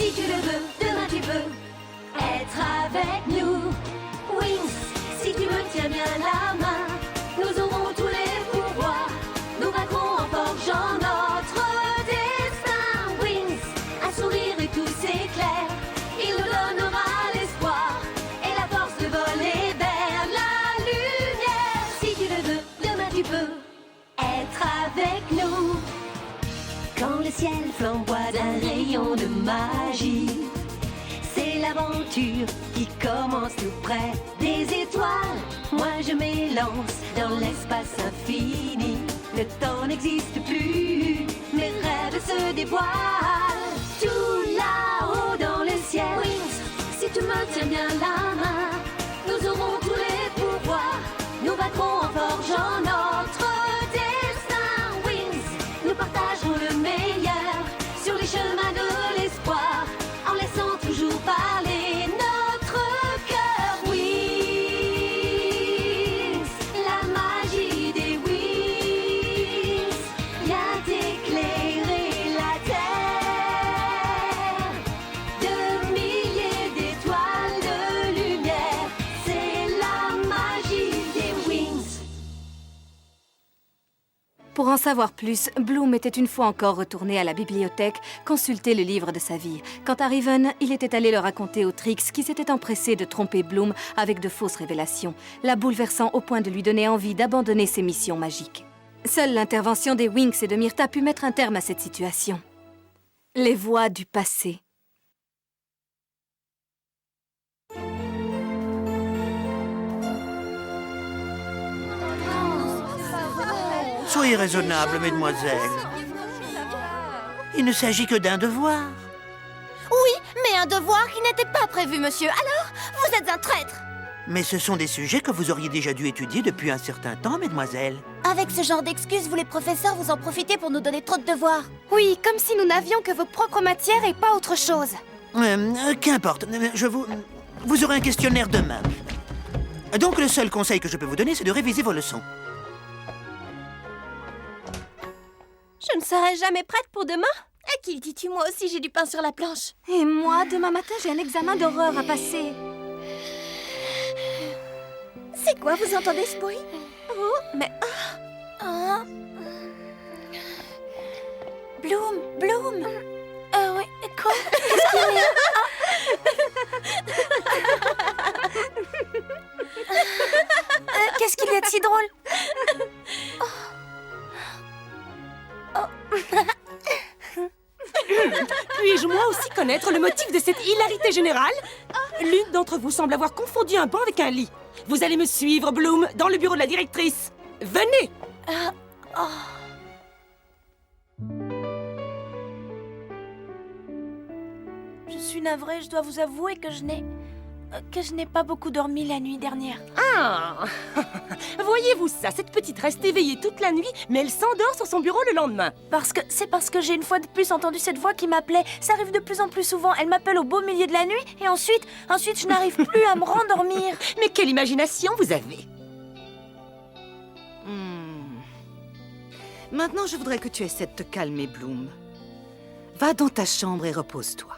Si tu le veux, demain tu peux être avec nous. Wings, si tu me tiens bien la main, nous aurons tous les pouvoirs. Nous vaincrons en forgeant notre destin. Wings, un sourire et tout s'éclaire. Il nous donnera l'espoir et la force de voler vers la lumière. Si tu le veux, demain tu peux être avec nous. Quand le ciel flamboie d'un rayon de magie, c'est l'aventure qui commence tout près des étoiles. Moi je m'élance dans l'espace infini. Le temps n'existe plus, mes rêves se dévoilent. Tout là-haut dans le ciel. Wings, si tu me tiens bien la main, nous aurons tous les pouvoirs. Nous vaincrons en forgeant notre destin. Wings, nous partagerons le meilleur sur les chemins de l'espoir, en laissant toujours parler notre cœur. Wings, la magie des wings vient éclairer la terre. De milliers d'étoiles de lumière, c'est la magie des wings. Pour en savoir plus, Bloom était une fois encore retourné à la bibliothèque consulter le livre de sa vie. Quant à Riven, il était allé le raconter au Trix qui s'était empressé de tromper Bloom avec de fausses révélations, la bouleversant au point de lui donner envie d'abandonner ses missions magiques. Seule l'intervention des Winx et de Myrtha put mettre un terme à cette situation. Les voix du passé. Soyez raisonnable, mesdemoiselles. Il ne s'agit que d'un devoir. Oui, mais un devoir qui n'était pas prévu, monsieur. Alors, vous êtes un traître. Mais ce sont des sujets que vous auriez déjà dû étudier depuis un certain temps, mesdemoiselles. Avec ce genre d'excuses, vous les professeurs, vous en profitez pour nous donner trop de devoirs. Oui, comme si nous n'avions que vos propres matières et pas autre chose. Qu'importe, vous aurez un questionnaire demain. Donc le seul conseil que je peux vous donner, c'est de réviser vos leçons. Je ne serai jamais prête pour demain. À qui le dis-tu? Moi aussi, j'ai du pain sur la planche. Et moi, demain matin, j'ai un examen d'horreur à passer. C'est quoi, vous entendez ce bruit? Oh, mais... Bloom, Bloom. Oui, quoi? Qu'est-ce qu'il y a de si drôle? Puis-je moi aussi connaître le motif de cette hilarité générale? L'une d'entre vous semble avoir confondu un banc avec un lit. Vous allez me suivre, Bloom, dans le bureau de la directrice. Venez! Je suis navrée, je dois vous avouer que je n'ai pas beaucoup dormi la nuit dernière. Ah! Voyez-vous ça, cette petite reste éveillée toute la nuit, mais elle s'endort sur son bureau le lendemain. C'est parce que j'ai une fois de plus entendu cette voix qui m'appelait. Ça arrive de plus en plus souvent. Elle m'appelle au beau milieu de la nuit et ensuite je n'arrive plus à me rendormir. Mais quelle imagination vous avez! Maintenant, je voudrais que tu essaies de te calmer, Bloom. Va dans ta chambre et repose-toi.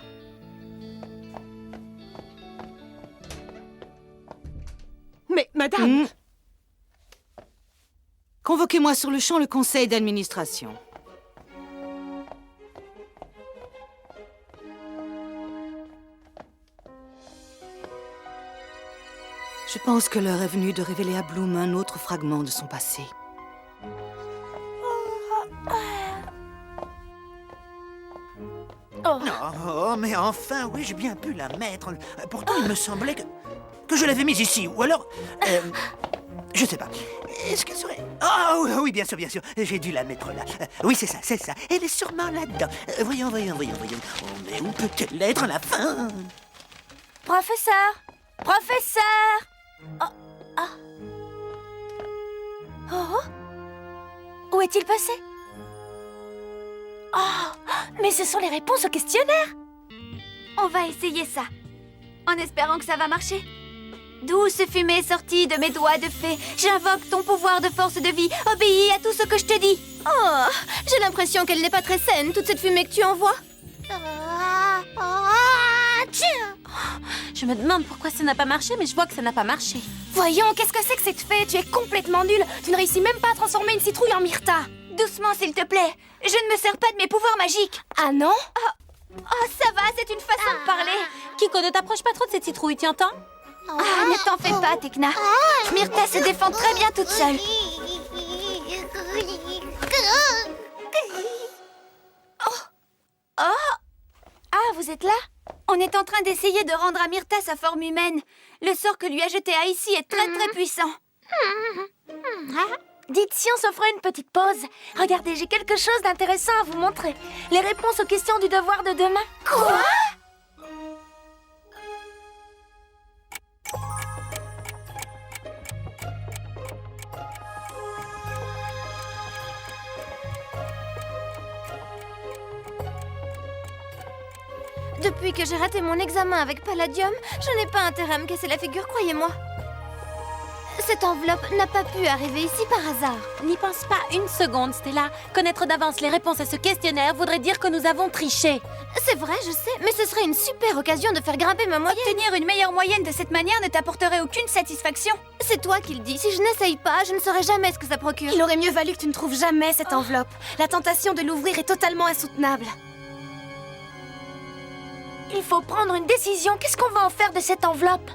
Mais, madame... Convoquez-moi sur le champ le conseil d'administration. Je pense que l'heure est venue de révéler à Bloom un autre fragment de son passé. Oh, mais enfin, oui, j'ai bien pu la mettre. Pourtant, il me semblait que je l'avais mise ici. Ou alors... je sais pas. Est-ce qu'elle serait... Ah oui, bien sûr, bien sûr. J'ai dû la mettre là. Oui, c'est ça, c'est ça. Elle est sûrement là-dedans. Voyons. Oh, mais où peut-elle être à la fin? Professeur! Où est-il passé? Oh, mais ce sont les réponses au questionnaire! On va essayer ça, en espérant que ça va marcher. Douce fumée sortie de mes doigts de fée, j'invoque ton pouvoir de force de vie, obéis à tout ce que je te dis. Oh, j'ai l'impression qu'elle n'est pas très saine, toute cette fumée que tu envoies. Je me demande pourquoi ça n'a pas marché, mais je vois que ça n'a pas marché. Voyons, qu'est-ce que c'est que cette fée? Tu es complètement nulle. Tu ne réussis même pas à transformer une citrouille en Myrta. Doucement, s'il te plaît. Je ne me sers pas de mes pouvoirs magiques. Ah non? Oh, ça va, c'est une façon de parler. Kiko, ne t'approche pas trop de cette citrouille, tu entends? Ah, ne t'en fais pas, Tekna. Myrta se défend très bien toute seule. Ah, vous êtes là? On est en train d'essayer de rendre à Myrta sa forme humaine. Le sort que lui a jeté Icy est très très puissant. Dites si on s'offrait une petite pause. Regardez, j'ai quelque chose d'intéressant à vous montrer. Les réponses aux questions du devoir de demain. Quoi? Depuis que j'ai raté mon examen avec Palladium, je n'ai pas intérêt à me casser la figure, croyez-moi. Cette enveloppe n'a pas pu arriver ici par hasard. N'y pense pas une seconde, Stella. Connaître d'avance les réponses à ce questionnaire voudrait dire que nous avons triché. C'est vrai, je sais, mais ce serait une super occasion de faire grimper ma moyenne. Obtenir une meilleure moyenne de cette manière ne t'apporterait aucune satisfaction. C'est toi qui le dis. Si je n'essaye pas, je ne saurais jamais ce que ça procure. Il aurait mieux valu que tu ne trouves jamais cette enveloppe. La tentation de l'ouvrir est totalement insoutenable. Il faut prendre une décision. Qu'est-ce qu'on va en faire de cette enveloppe?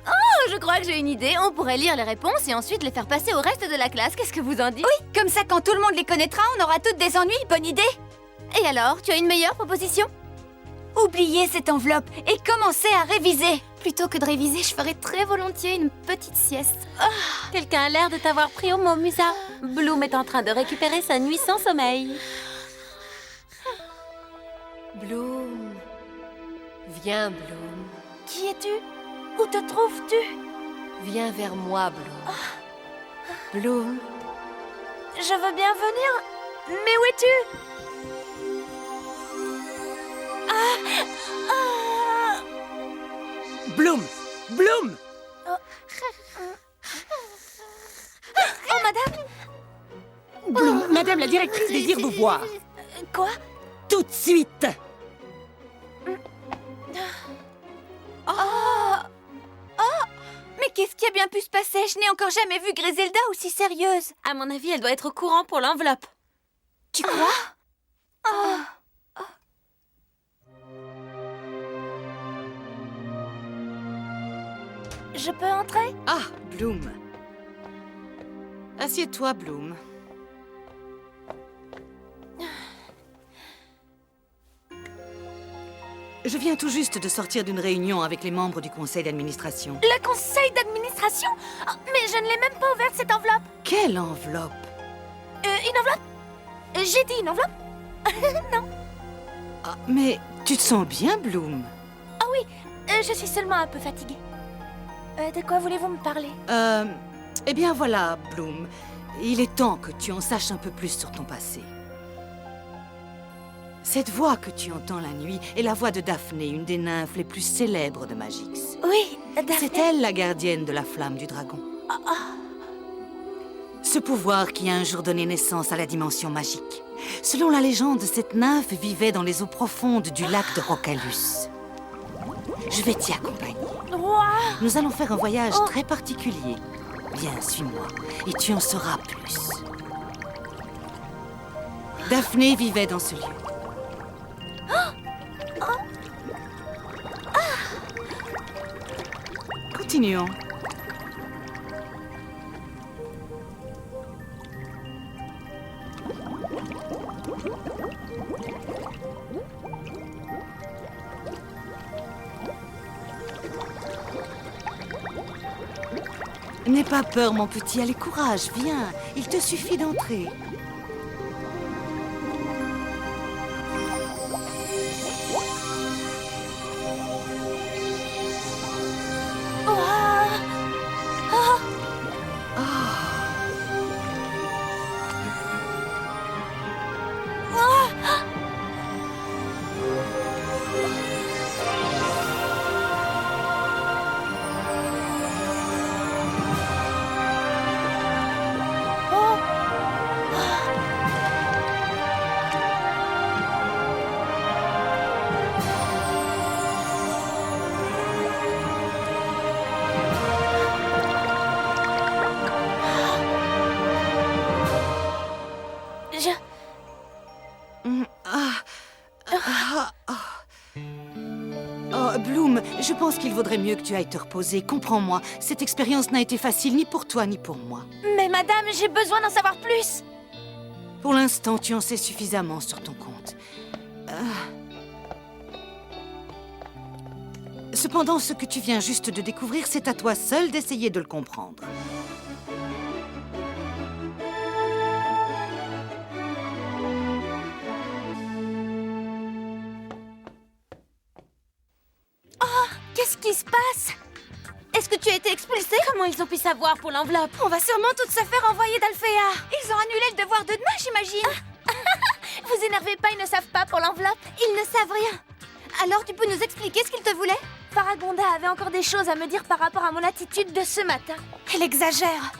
Oh, je crois que j'ai une idée. On pourrait lire les réponses et ensuite les faire passer au reste de la classe. Qu'est-ce que vous en dites? Oui, comme ça, quand tout le monde les connaîtra, on aura toutes des ennuis. Bonne idée. Et alors, tu as une meilleure proposition? Oubliez cette enveloppe et commencez à réviser. Plutôt que de réviser, je ferais très volontiers une petite sieste. Quelqu'un a l'air de t'avoir pris au mot, Musa. Bloom est en train de récupérer sa nuit sans sommeil. Bloom. Viens, Bloom. Qui es-tu? Où te trouves-tu? Viens vers moi, Bloom. Bloom. Je veux bien venir, mais où es-tu? Bloom! Bloom! Oh, madame! Bloom, Madame la directrice désire vous voir. Quoi? Tout de suite. Mais qu'est-ce qui a bien pu se passer? Je n'ai encore jamais vu Griselda aussi sérieuse. À mon avis, elle doit être au courant pour l'enveloppe. Tu crois? Je peux entrer? Ah, Bloom. Assieds-toi, Bloom. Je viens tout juste de sortir d'une réunion avec les membres du conseil d'administration. Le conseil d'administration? Oh, mais je ne l'ai même pas ouverte, cette enveloppe. Quelle enveloppe? Une enveloppe? J'ai dit une enveloppe? Non. Ah, mais tu te sens bien, Bloom? Je suis seulement un peu fatiguée. De quoi voulez-vous me parler? Eh bien voilà, Bloom. Il est temps que tu en saches un peu plus sur ton passé. Cette voix que tu entends la nuit est la voix de Daphné, une des nymphes les plus célèbres de Magix. Oui, Daphné. C'est elle la gardienne de la flamme du dragon. Ce pouvoir qui a un jour donné naissance à la dimension magique. Selon la légende, cette nymphe vivait dans les eaux profondes du lac de Rocalus. Je vais t'y accompagner. Roi! Nous allons faire un voyage très particulier. Viens, suis-moi, et tu en sauras plus. Daphné vivait dans ce lieu. Continuons. N'aie pas peur, mon petit. Allez, courage, viens. Il te suffit d'entrer. Oh, Bloom, je pense qu'il vaudrait mieux que tu ailles te reposer. Comprends-moi, cette expérience n'a été facile ni pour toi ni pour moi. Mais madame, j'ai besoin d'en savoir plus. Pour l'instant, tu en sais suffisamment sur ton compte. Cependant, ce que tu viens juste de découvrir, c'est à toi seul d'essayer de le comprendre. Qu'est-ce qui se passe? Est-ce que tu as été expulsée? Comment ils ont pu savoir pour l'enveloppe? On va sûrement toutes se faire envoyer d'Alphéa. Ils ont annulé le devoir de demain, j'imagine. Vous énervez pas, ils ne savent pas pour l'enveloppe. Ils ne savent rien. Alors tu peux nous expliquer ce qu'ils te voulaient? Faragonda avait encore des choses à me dire par rapport à mon attitude de ce matin. Elle exagère.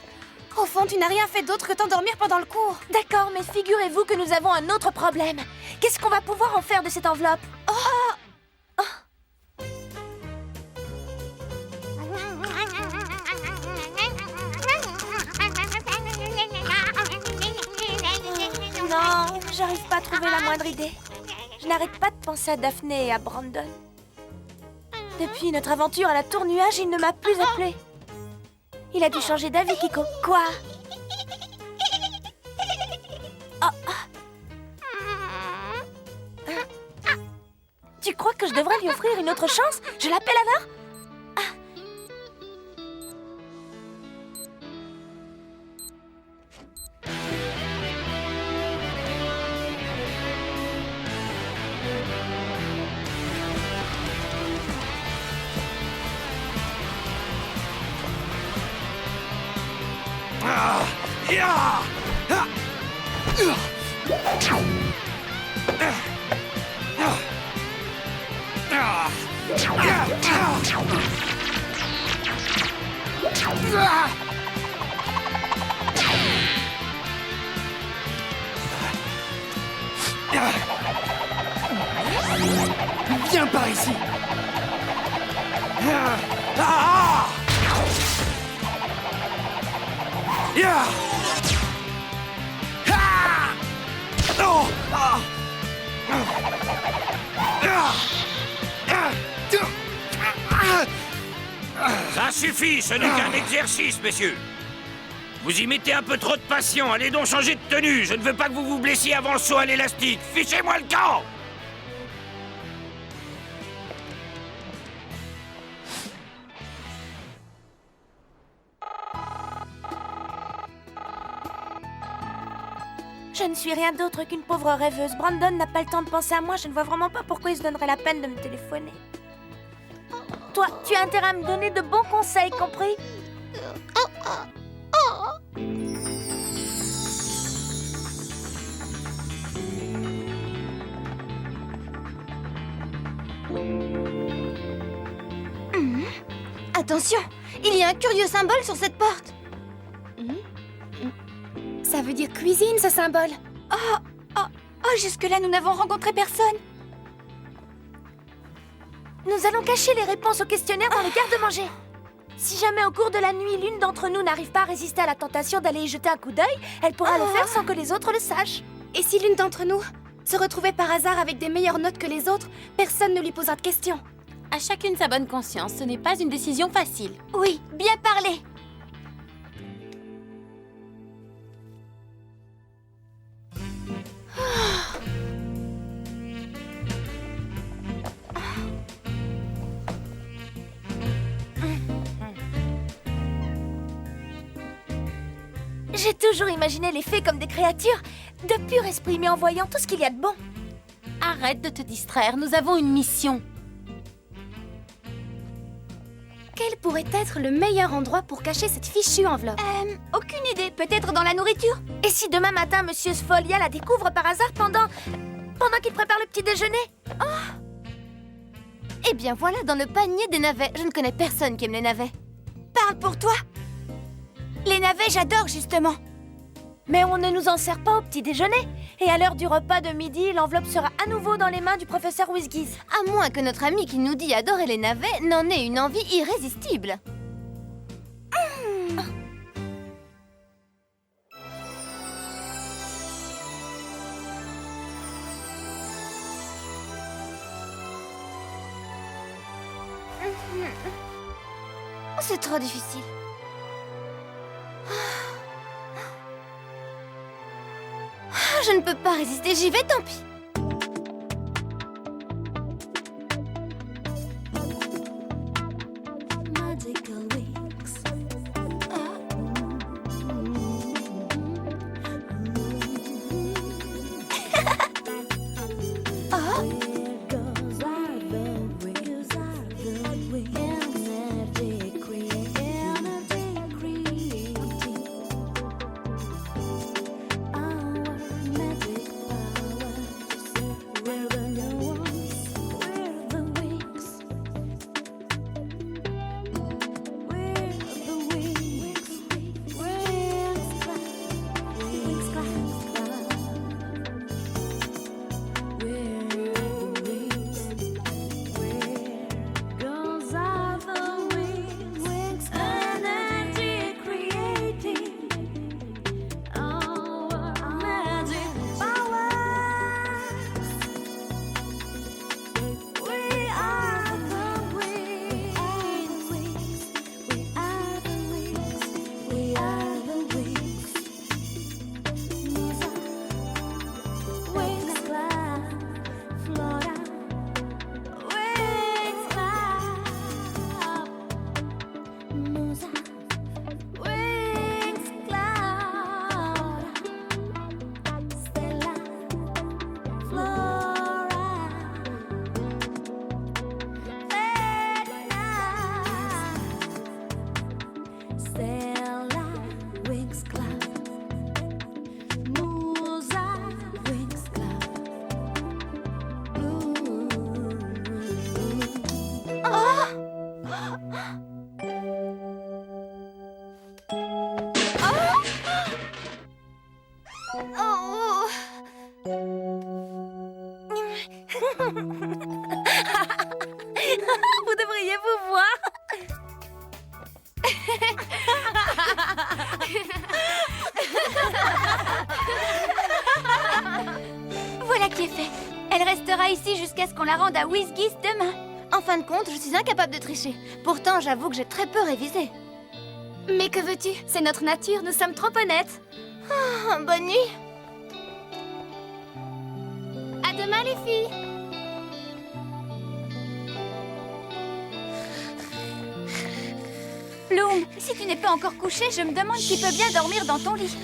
Au fond, tu n'as rien fait d'autre que t'endormir pendant le cours. D'accord, mais figurez-vous que nous avons un autre problème. Qu'est-ce qu'on va pouvoir en faire de cette enveloppe? Non, j'arrive pas à trouver la moindre idée. Je n'arrête pas de penser à Daphné et à Brandon. Depuis notre aventure à la tour nuage, il ne m'a plus appelé. Il a dû changer d'avis, Kiko. Quoi? Tu crois que je devrais lui offrir une autre chance? Je l'appelle alors? Viens par ici. Ça suffit, ce n'est qu'un exercice, messieurs. Vous y mettez un peu trop de passion, allez donc changer de tenue. Je ne veux pas que vous vous blessiez avant le saut à l'élastique. Fichez-moi le camp! Je ne suis rien d'autre qu'une pauvre rêveuse. Brandon n'a pas le temps de penser à moi. Je ne vois vraiment pas pourquoi il se donnerait la peine de me téléphoner. Toi, tu as intérêt à me donner de bons conseils, compris? Attention, il y a un curieux symbole sur cette porte. Ça veut dire cuisine, ce symbole. Oh, jusque-là, nous n'avons rencontré personne. Nous allons cacher les réponses aux questionnaires dans le garde-manger. Si jamais au cours de la nuit, l'une d'entre nous n'arrive pas à résister à la tentation d'aller y jeter un coup d'œil, elle pourra le faire sans que les autres le sachent. Et si l'une d'entre nous se retrouvait par hasard avec des meilleures notes que les autres, personne ne lui posera de questions. À chacune sa bonne conscience, ce n'est pas une décision facile. Oui, bien parlé. J'ai toujours imaginé les fées comme des créatures de pur esprit, mais en voyant tout ce qu'il y a de bon. Arrête de te distraire, nous avons une mission. Quel pourrait être le meilleur endroit pour cacher cette fichue enveloppe? Aucune idée, peut-être dans la nourriture? Et si demain matin, Monsieur Sfolia la découvre par hasard pendant qu'il prépare le petit déjeuner? Eh bien voilà, dans le panier des navets. Je ne connais personne qui aime les navets. Parle pour toi. Les navets, j'adore justement. Mais on ne nous en sert pas au petit déjeuner. Et à l'heure du repas de midi, l'enveloppe sera à nouveau dans les mains du professeur Whizgiz. À moins que notre ami qui nous dit adorer les navets n'en ait une envie irrésistible. C'est trop difficile. Je ne peux pas résister, j'y vais, tant pis. Magical wings. There goes our wings. Energy creating. Our magic powers. We're the new ones. We're the wings. We're the wings. Wings clap. Wings clap. We're the wings. Where goes our wings? Wings energy creating. Our magic powers. We are the wings. We are the wings. We are the wings. Musa, wings clap, Flora, wings clap, Musa, wings clap, Stella, Flora, Stella, wings clap, Musa, wings clap, Oh. Vous devriez vous voir. Voilà qui est fait. Elle restera ici jusqu'à ce qu'on la rende à Whizgiss demain. En fin de compte, je suis incapable de tricher. Pourtant, j'avoue que j'ai très peu révisé. Mais que veux-tu? C'est notre nature, nous sommes trop honnêtes. Bonne nuit. À demain, les filles. Bloom, si tu n'es pas encore couché, je me demande qui peut bien dormir dans ton lit.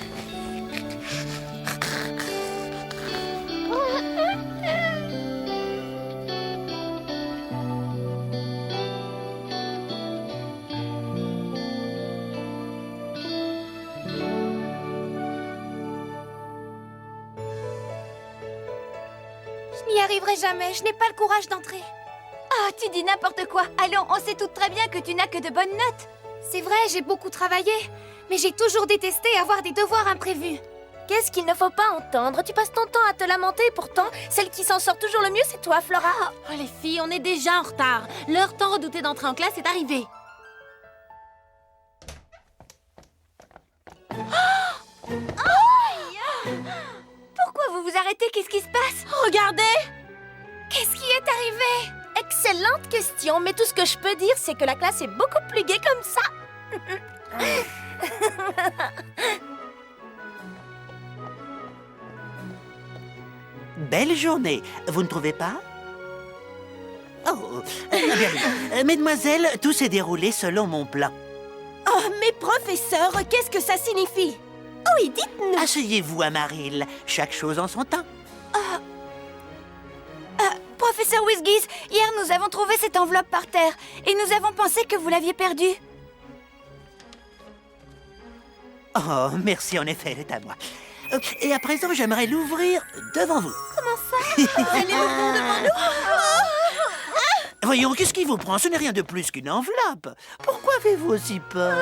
Je n'y arriverai jamais, je n'ai pas le courage d'entrer. Ah, tu dis n'importe quoi. Allons, on sait toutes très bien que tu n'as que de bonnes notes. C'est vrai, j'ai beaucoup travaillé, mais j'ai toujours détesté avoir des devoirs imprévus. Qu'est-ce qu'il ne faut pas entendre? Tu passes ton temps à te lamenter, pourtant, celle qui s'en sort toujours le mieux, c'est toi, Flora. Oh les filles, on est déjà en retard. L'heure tant redoutée d'entrer en classe est arrivée. Pourquoi vous vous arrêtez? Qu'est-ce qui se passe? Regardez! Qu'est-ce qui est arrivé? Excellente question, mais tout ce que je peux dire, c'est que la classe est beaucoup plus gaie comme ça. Belle journée, vous ne trouvez pas? Oh, bien vu. Mesdemoiselles, tout s'est déroulé selon mon plan. Oh, mais professeur, qu'est-ce que ça signifie? Oui, dites-nous. Asseyez-vous, Amaril. Chaque chose en son temps. Professeur Whizgiss, hier nous avons trouvé cette enveloppe par terre et nous avons pensé que vous l'aviez perdue. Oh, merci, en effet, elle est à moi. Et à présent, j'aimerais l'ouvrir devant vous. Comment ça? Elle est au fond devant nous. Voyons, qu'est-ce qui vous prend? Ce n'est rien de plus qu'une enveloppe. Pourquoi avez-vous aussi peur?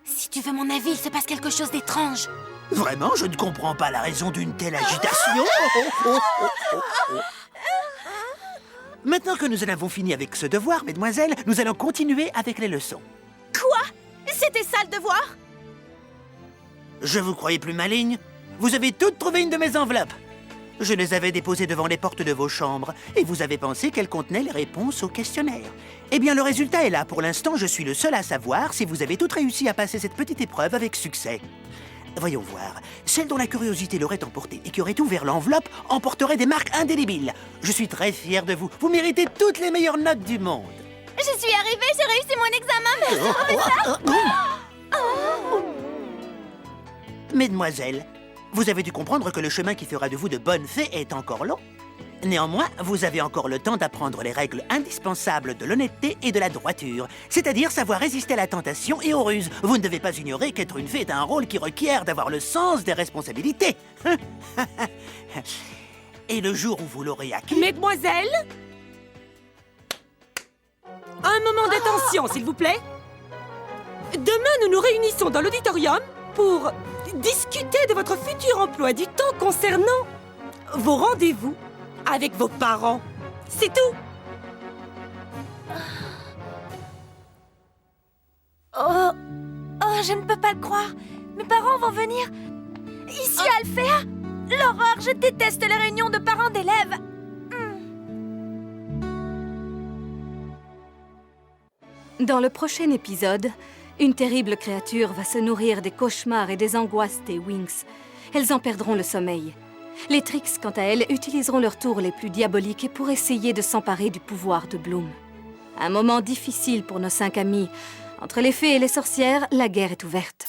Si tu veux mon avis, il se passe quelque chose d'étrange. Vraiment, je ne comprends pas la raison d'une telle agitation. Maintenant que nous en avons fini avec ce devoir, mesdemoiselles, nous allons continuer avec les leçons. Quoi? C'était ça le devoir? Je vous croyais plus maligne? Vous avez toutes trouvé une de mes enveloppes. Je les avais déposées devant les portes de vos chambres et vous avez pensé qu'elles contenaient les réponses au questionnaire. Eh bien, le résultat est là. Pour l'instant, je suis le seul à savoir si vous avez toutes réussi à passer cette petite épreuve avec succès. Voyons voir. Celle dont la curiosité l'aurait emporté et qui aurait ouvert l'enveloppe emporterait des marques indélébiles. Je suis très fier de vous. Vous méritez toutes les meilleures notes du monde. Je suis arrivée, j'ai réussi mon examen, merci. Mesdemoiselles, vous avez dû comprendre que le chemin qui fera de vous de bonnes fées est encore long. Néanmoins, vous avez encore le temps d'apprendre les règles indispensables de l'honnêteté et de la droiture, c'est-à-dire savoir résister à la tentation et aux ruses. Vous ne devez pas ignorer qu'être une fée est un rôle qui requiert d'avoir le sens des responsabilités. Et le jour où vous l'aurez acquis... Mesdemoiselles, un moment d'attention, s'il vous plaît. Demain, nous nous réunissons dans l'auditorium pour discuter de votre futur emploi du temps concernant vos rendez-vous avec vos parents. C'est tout. Oh, je ne peux pas le croire. Mes parents vont venir ici à Alphéa. L'horreur, je déteste les réunions de parents d'élèves. Dans le prochain épisode, une terrible créature va se nourrir des cauchemars et des angoisses des Winx. Elles en perdront le sommeil. Les Trix, quant à elles, utiliseront leurs tours les plus diaboliques pour essayer de s'emparer du pouvoir de Bloom. Un moment difficile pour nos 5 amis. Entre les fées et les sorcières, la guerre est ouverte.